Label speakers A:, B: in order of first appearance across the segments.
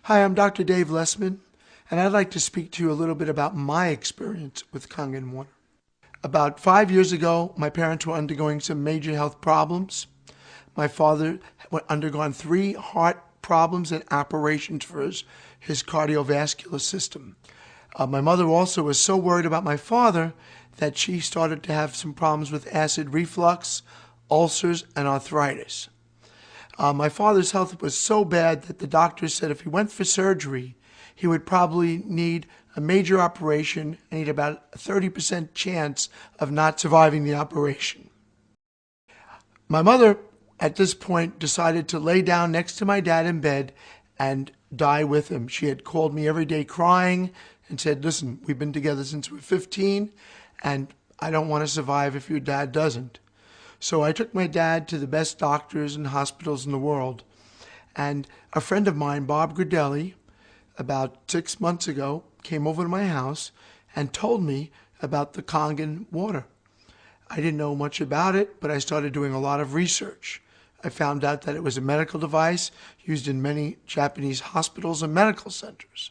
A: Hi, I'm Dr. Dave Lesman, and I'd like to speak to you a little bit about my experience with Kangen water. About 5 years ago, my parents were undergoing some major health problems. My father had undergone 3 heart problems and operations for his cardiovascular system. My mother also was so worried about my father that she started to have some problems with acid reflux, ulcers, and arthritis. My father's health was so bad that the doctors said if he went for surgery, he would probably need a major operation and he'd about a 30% chance of not surviving the operation. My mother, at this point, decided to lay down next to my dad in bed and die with him. She had called me every day crying and said, listen, we've been together since we were 15, and I don't want to survive if your dad doesn't. So I took my dad to the best doctors and hospitals in the world. And a friend of mine, Bob Gradelli, about 6 months ago, came over to my house and told me about the Kangen water. I didn't know much about it, but I started doing a lot of research. I found out that it was a medical device used in many Japanese hospitals and medical centers.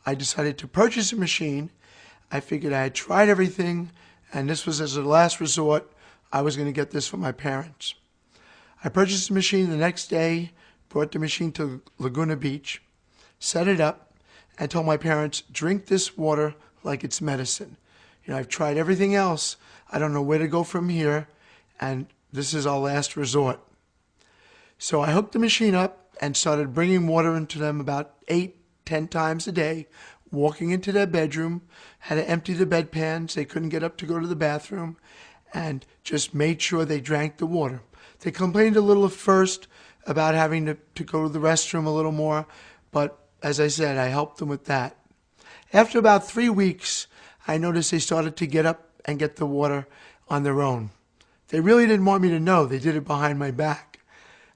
A: I decided to purchase a machine. I figured I had tried everything, and this was as a last resort. I was going to get this for my parents. I purchased the machine the next day, brought the machine to Laguna Beach, set it up, and told my parents, drink this water like it's medicine. I've tried everything else. I don't know where to go from here, and this is our last resort. So I hooked the machine up and started bringing water into them about 8-10 times a day, walking into their bedroom, had to empty the bedpans. They couldn't get up to go to the bathroom, and just made sure they drank the water. They complained a little at first about having to go to the restroom a little more, but as I said, I helped them with that. After about 3 weeks, I noticed they started to get up and get the water on their own. They really didn't want me to know. They did it behind my back.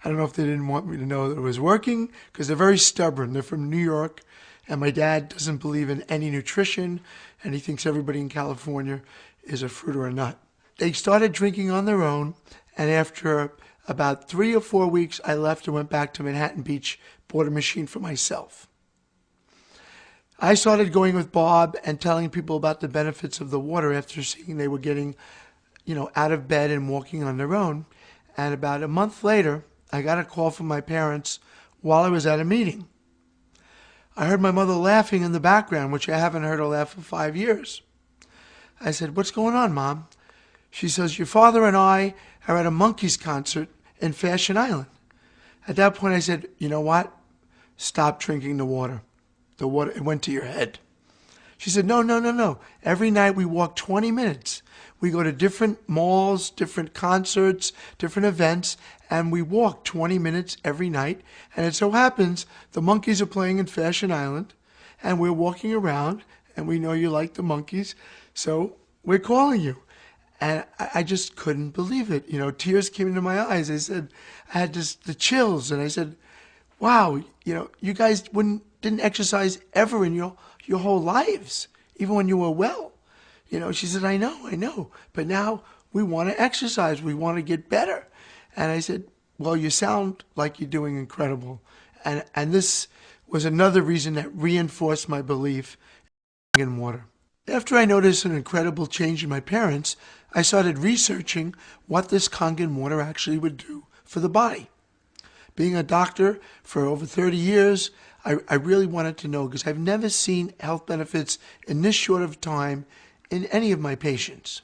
A: I don't know if they didn't want me to know that it was working, because they're very stubborn. They're from New York, and my dad doesn't believe in any nutrition, and he thinks everybody in California is a fruit or a nut. They started drinking on their own, and after about 3 or 4 weeks, I left and went back to Manhattan Beach, bought a machine for myself. I started going with Bob and telling people about the benefits of the water after seeing they were getting, out of bed and walking on their own. And about a month later, I got a call from my parents while I was at a meeting. I heard my mother laughing in the background, which I haven't heard her laugh for 5 years. I said, what's going on, Mom? She says, your father and I are at a Monkees concert in Fashion Island. At that point, I said, you know what? Stop drinking the water. The water, it went to your head. She said, no. Every night we walk 20 minutes. We go to different malls, different concerts, different events, and we walk 20 minutes every night. And it so happens the Monkees are playing in Fashion Island, and we're walking around, and we know you like the Monkees, so we're calling you. And I just couldn't believe it. Tears came into my eyes. I said, I had the chills, and I said, wow, you guys didn't exercise ever in your whole lives, even when you were well. She said, I know, but now we want to exercise. We want to get better. And I said, well, you sound like you're doing incredible. And this was another reason that reinforced my belief in water. After I noticed an incredible change in my parents, I started researching what this Kangen water actually would do for the body. Being a doctor for over 30 years, I really wanted to know, because I've never seen health benefits in this short of time in any of my patients.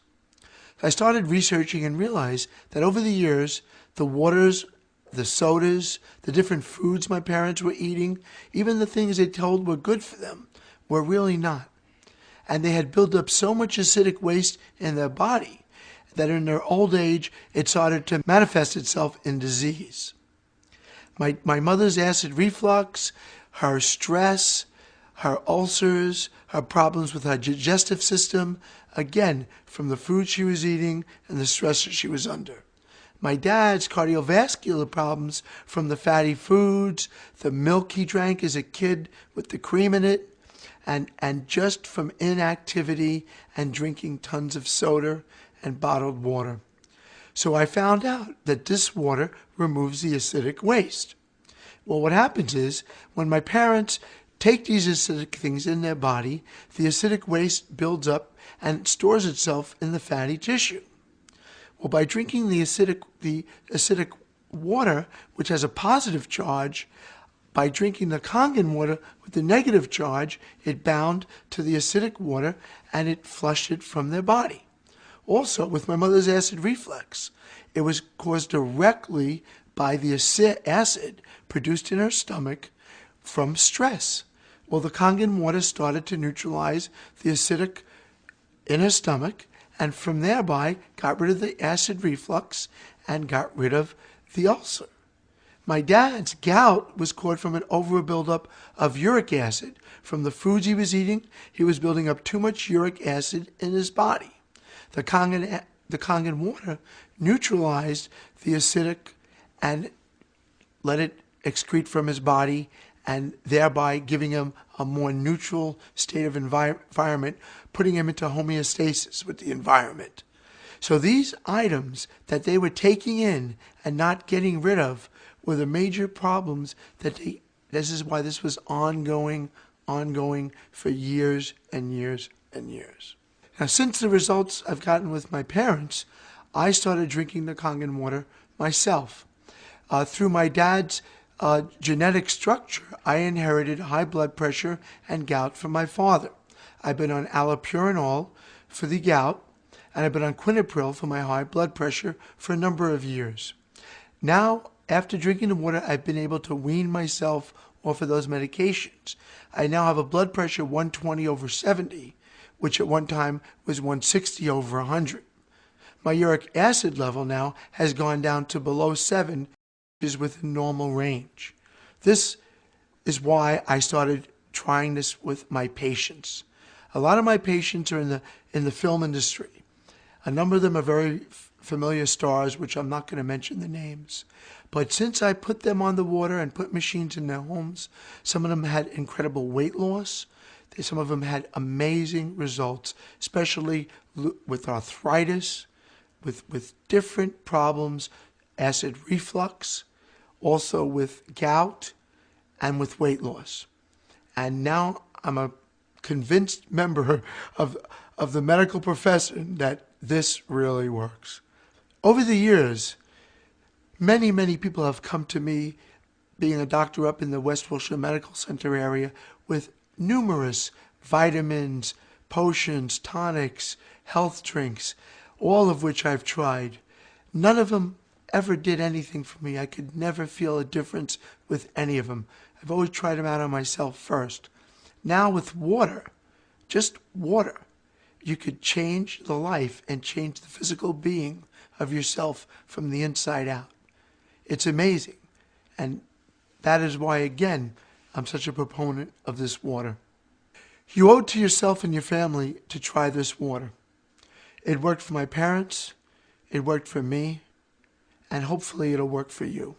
A: I started researching and realized that over the years, the waters, the sodas, the different foods my parents were eating, even the things they told were good for them, were really not. And they had built up so much acidic waste in their body that in their old age, it started to manifest itself in disease. My mother's acid reflux, her stress, her ulcers, her problems with her digestive system, again, from the food she was eating and the stress that she was under. My dad's cardiovascular problems from the fatty foods, the milk he drank as a kid with the cream in it, and just from inactivity and drinking tons of soda and bottled water. So I found out that this water removes the acidic waste. Well, what happens is when my parents take these acidic things in their body, the acidic waste builds up and stores itself in the fatty tissue. Well, by drinking the acidic water, which has a positive charge, by drinking the Kangen water with the negative charge, it bound to the acidic water and it flushed it from their body. Also, with my mother's acid reflux, it was caused directly by the acid produced in her stomach from stress. Well, the Kangen water started to neutralize the acidic in her stomach, and from thereby got rid of the acid reflux and got rid of the ulcer. My dad's gout was caused from an over buildup of uric acid. From the foods he was eating, he was building up too much uric acid in his body. The Kangen water neutralized the acidic and let it excrete from his body, and thereby giving him a more neutral state of environment, putting him into homeostasis with the environment. So these items that they were taking in and not getting rid of were the major problems this is why this was ongoing for years and years and years. Now, since the results I've gotten with my parents, I started drinking the Kangen water myself. Through my dad's genetic structure, I inherited high blood pressure and gout from my father. I've been on allopurinol for the gout, and I've been on quinapril for my high blood pressure for a number of years. Now, after drinking the water, I've been able to wean myself off of those medications. I now have a blood pressure 120/70, which at one time was 160/100. My uric acid level now has gone down to below 7, which is within normal range. This is why I started trying this with my patients. A lot of my patients are in the film industry. A number of them are very familiar stars, which I'm not going to mention the names. But since I put them on the water and put machines in their homes, some of them had incredible weight loss. Some of them had amazing results, especially with arthritis, with different problems, acid reflux, also with gout, and with weight loss. And now I'm a convinced member of the medical profession that this really works. Over the years, many people have come to me, being a doctor up in the West Wilshire Medical Center area, with numerous vitamins, potions, tonics, health drinks, all of which I've tried. None of them ever did anything for me. I could never feel a difference with any of them. I've always tried them out on myself first. Now with water, just water, you could change the life and change the physical being of yourself from the inside out. It's amazing. And that is why, again, I'm such a proponent of this water. You owe it to yourself and your family to try this water. It worked for my parents, it worked for me, and hopefully it'll work for you.